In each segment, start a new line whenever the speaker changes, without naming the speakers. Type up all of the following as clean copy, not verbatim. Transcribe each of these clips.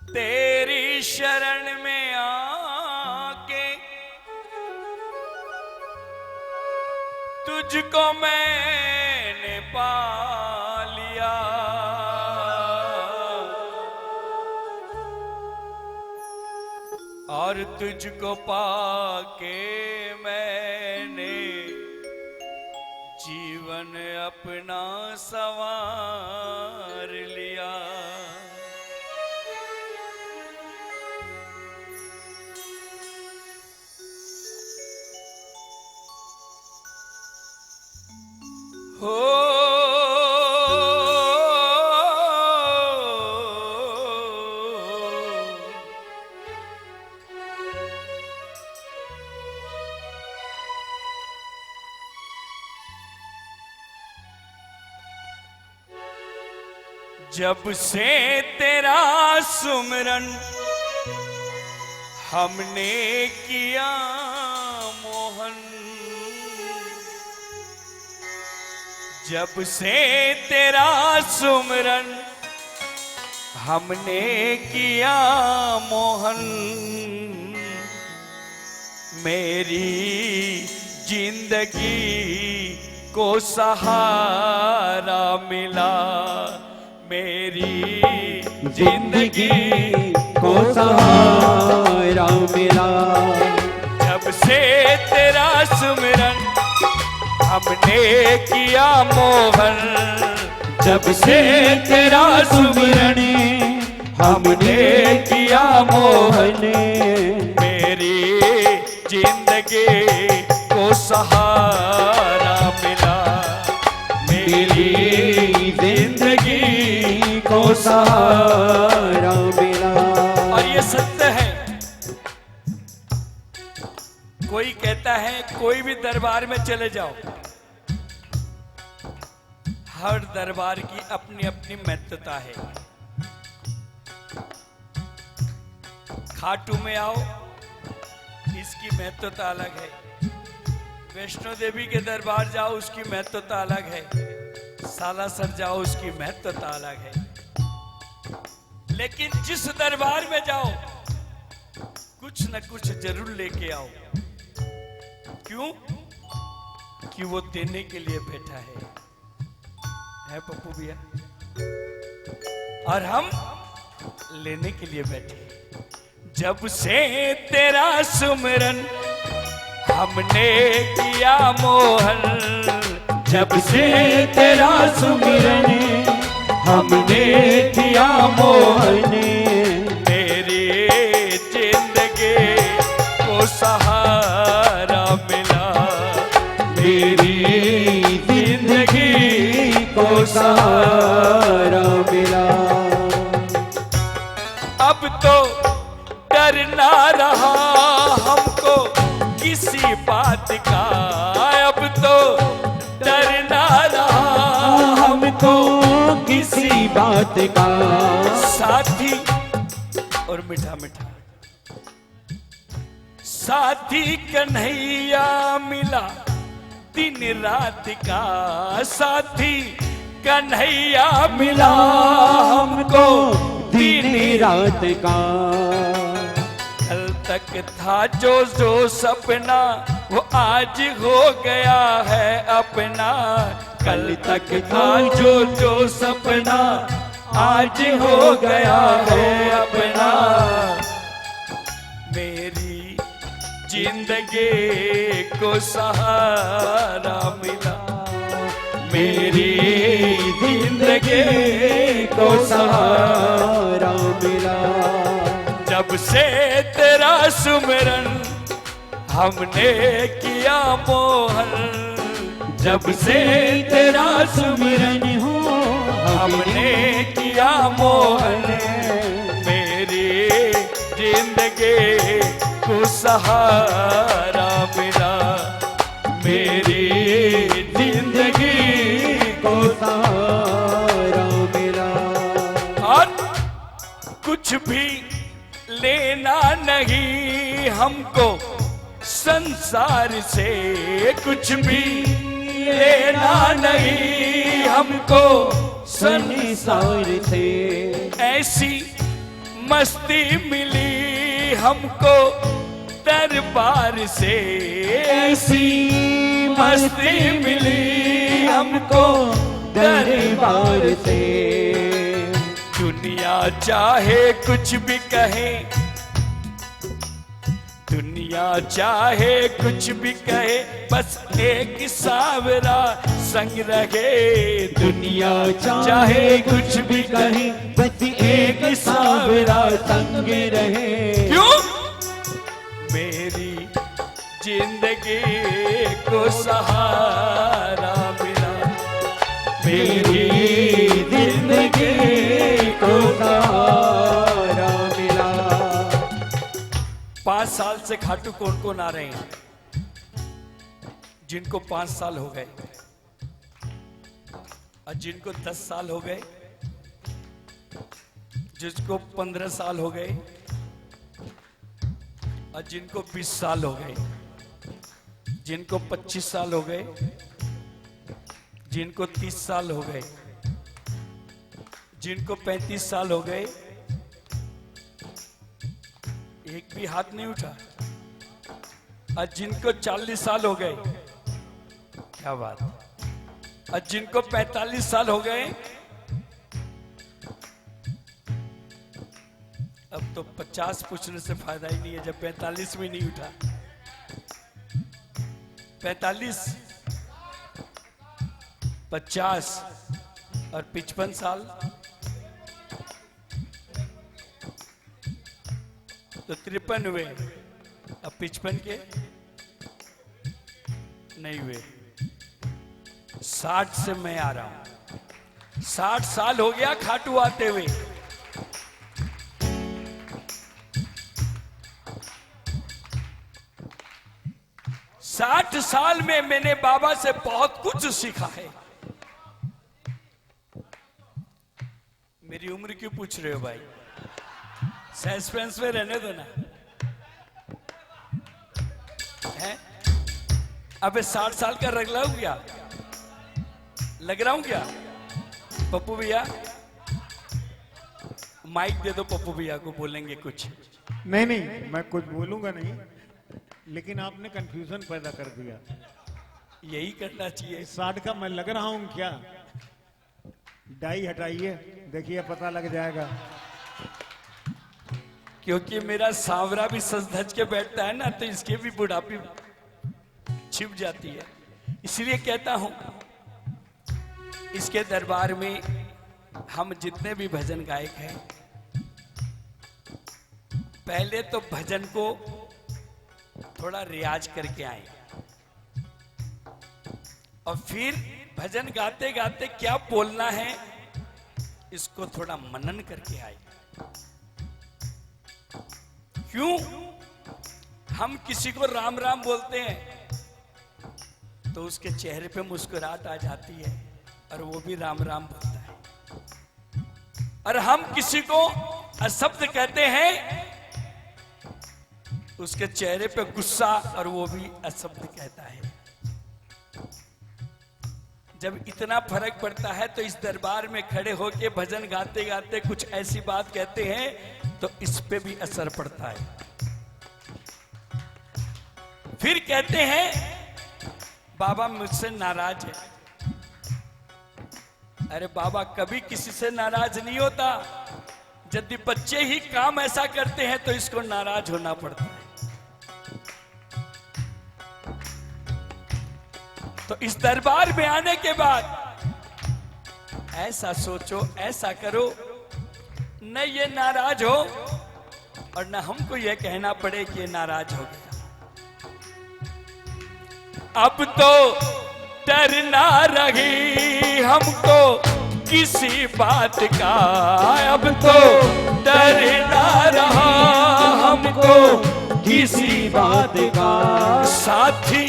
तेरी शरण में आके तुझको मैंने पा लिया। और तुझको पाके मैंने जीवन अपना संवार लिया। हो जब से तेरा सुमरन हमने किया मोहन, जब से तेरा सुमरन हमने किया मोहन, मेरी जिंदगी को सहारा मिला। मेरी जिंदगी
को सहारा मिला।
जब से तेरा सुमरन हमने किया मोहन, जब से तेरा सुमरन
हमने किया मोहन,
मेरी जिंदगी को सहारा मिला। मेरी
जिंदगी को सहारा मिला।
और ये सत्य है। कोई कहता है कोई भी दरबार में चले जाओ, हर दरबार की अपनी अपनी महत्वता है। खाटू में आओ, इसकी महत्वता अलग है। वैष्णो देवी के दरबार जाओ, उसकी महत्वता अलग है। सालासर जाओ, उसकी महत्वता अलग है। लेकिन जिस दरबार में जाओ कुछ न कुछ जरूर लेके आओ। क्यों? कि वो देने के लिए बैठा है पप्पू भैया, और हम लेने के लिए बैठे। जब से तेरा सुमरन हमने किया मोहन, जब से तेरा सुमरन
हमने किया मोहन,
मेरी जिंदगी को सहारा मिला।
मेरी जिंदगी को सहारा मिला।
अब तो डर ना रहा हमको किसी बात का, अब तो डर ना रहा
हमको किसी बात का।
साथी और मीठा मीठा साथी कन्हैया मिला दिन रात का। साथी कन्हैया मिला हमको
दिन रात का।
कल तक था जो जो सपना वो आज हो गया है अपना। कल तक था जो जो सपना आज हो गया है अपना। मेरी जिंदगी को सहारा मिला। मेरी जिंदगी
को सहारा मिला।
जब से तेरा सुमरन हमने किया मोहन, जब से तेरा सुमरन
हो
हमने किया मोहन, मेरी जिंदगी को सहारा मिला। मेरी जिंदगी
को सहारा मिला।
और कुछ भी लेना नहीं हमको संसार से, कुछ भी लेना नहीं हमको
संसार से।
ऐसी मस्ती मिली हमको दरबार से,
ऐसी
मस्ती मिली हमको
दरबार से।
दुनिया चाहे कुछ भी कहे, दुनिया चाहे कुछ भी कहे, बस एक सावरा संग रहे।
दुनिया चाहे कुछ भी कहे, बस एक सावरा संग रहे।
क्यों? मेरी जिंदगी को सहारा मिला,
मेरी जिंदगी को सहारा मिला।
5 साल से खाटू कौन कौन आ रहे हैं? जिनको 5 साल हो गए और जिनको 10 साल हो गए, जिसको 15 साल हो गए और जिनको 20 साल हो गए, जिनको 25 साल हो गए, जिनको 30 साल हो गए, जिनको 35 साल हो गए। एक भी हाथ नहीं उठा। और जिनको 40 साल हो गए, क्या बात। और जिनको 45 साल हो गए, अब तो 50 पूछने से फायदा ही नहीं है जब 45 में नहीं उठा। 45, 50 और 55 साल तो 53 हुए। अब 55 के नहीं हुए। 60 से मैं आ रहा हूं। 60 साल हो गया खाटू आते हुए। साठ साल में मैंने बाबा से बहुत कुछ सीखा है। मेरी उम्र क्यों पूछ रहे हो भाई? सस्पेंस में रहने दो ना। है? अबे 60 साल का लग रहा हूं क्या? लग रहा हूं क्या? पप्पू भैया माइक दे दो, पप्पू भैया को बोलेंगे कुछ।
नहीं नहीं, मैं कुछ बोलूंगा नहीं, लेकिन आपने कंफ्यूजन पैदा कर दिया।
यही करना चाहिए।
60 का मैं लग रहा हूं क्या? डाई हटाइए, देखिए पता लग जाएगा।
क्योंकि मेरा सांवरा भी सज धज के बैठता है ना, तो इसके भी बुढ़ापी छिप जाती है। इसलिए कहता हूं, इसके दरबार में हम जितने भी भजन गायक हैं, पहले तो भजन को थोड़ा रियाज करके आए और फिर भजन गाते गाते क्या बोलना है इसको थोड़ा मनन करके आए। क्यों? हम किसी को राम राम बोलते हैं तो उसके चेहरे पे मुस्कुराहट आ जाती है और वो भी राम राम बोलता है। और हम किसी को अशब्द कहते हैं, उसके चेहरे पे गुस्सा और वो भी अशब्द कहता है। जब इतना फर्क पड़ता है तो इस दरबार में खड़े होके भजन गाते गाते कुछ ऐसी बात कहते हैं तो इस पे भी असर पड़ता है। फिर कहते हैं बाबा मुझसे नाराज है। अरे बाबा कभी किसी से नाराज नहीं होता। यदि बच्चे ही काम ऐसा करते हैं तो इसको नाराज होना पड़ता है। तो इस दरबार में आने के बाद ऐसा सोचो, ऐसा करो, न ये नाराज हो और न हमको ये कहना पड़े कि ये नाराज हो गया। अब तो डर ना रही हमको किसी बात का, अब तो डर ना रहा हमको
किसी बात का।
साथी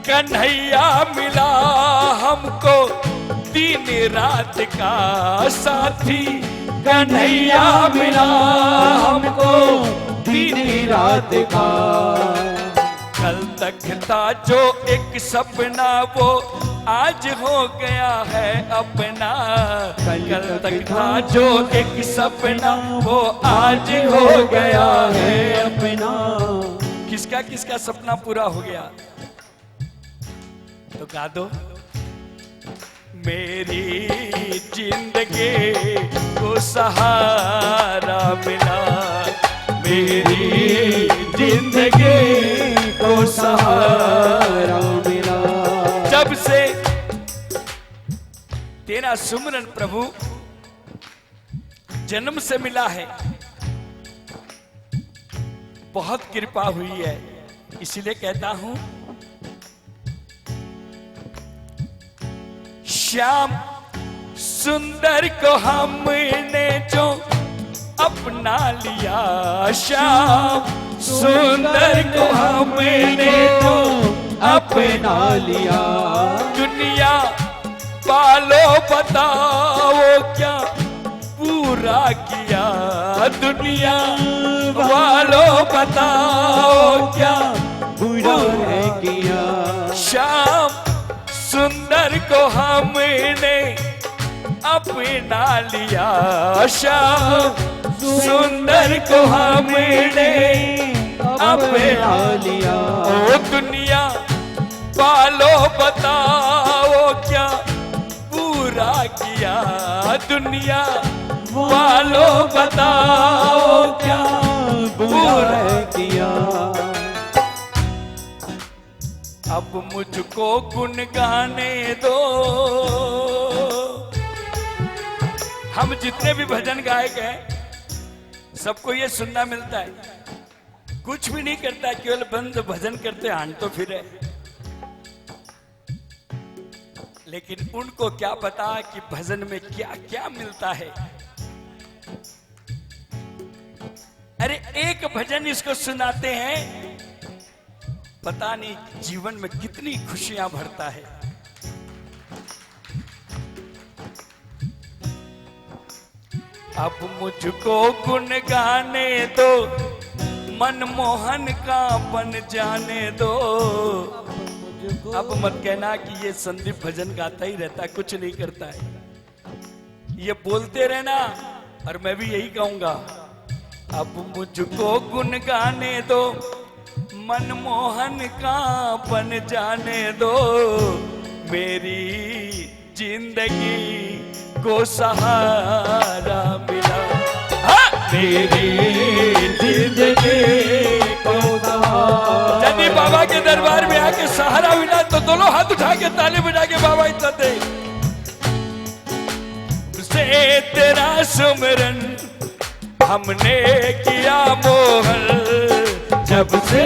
कन्हैया मिला हमको दिन रात का, साथी कन्हैया मिला हमको
दिन रात का।
कल तक था जो एक सपना वो आज हो गया है अपना, कल तक था जो एक सपना वो आज हो गया है
अपना।
किसका किसका सपना पूरा हो गया? तो गा दो। मेरी जिंदगी को सहारा मिला, मेरी जिंदगी को सहारा
मिला।
जब से तेरा सुमरन प्रभु जन्म से मिला है, बहुत कृपा हुई है। इसलिए कहता हूं श्याम सुंदर को हमने जो अपना लिया, श्याम सुंदर को हमने जो
अपना लिया।
दुनिया पालो बताओ क्या पूरा किया, दुनिया वालो बताओ क्या
बुरा है किया।
श्याम सुंदर को हमने अपना लिया, श्याम सुंदर को हमने अपना
लिया।
ओ दुनिया पालो बताओ क्या पूरा किया, दुनिया वालो बताओ क्या
बुरा किया।
अब मुझको गुन गाने दो। हम जितने भी भजन गायक हैं सबको ये सुनना मिलता है, कुछ भी नहीं करता, केवल बंद भजन करते हान तो फिरे। लेकिन उनको क्या पता कि भजन में क्या क्या मिलता है। अरे एक भजन इसको सुनाते हैं, पता नहीं जीवन में कितनी खुशियां भरता है। अब मुझको गुन गाने दो, मनमोहन का बन जाने दो। अब मत कहना कि ये संदीप भजन गाता ही रहता, कुछ नहीं करता है। ये बोलते रहना और मैं भी यही कहूंगा। अब मुझको गुन गाने दो, मनमोहन का बन जाने दो। मेरी जिंदगी को सहारा मिला, हाँ! मेरी जिंदगी को सहारा। यदि बाबा के दरबार में आके सहारा मिला तो दोनों हाथ उठा के ताली बजा के बाबा इतना दे। से तेरा सुमरन हमने किया मोहन, जब से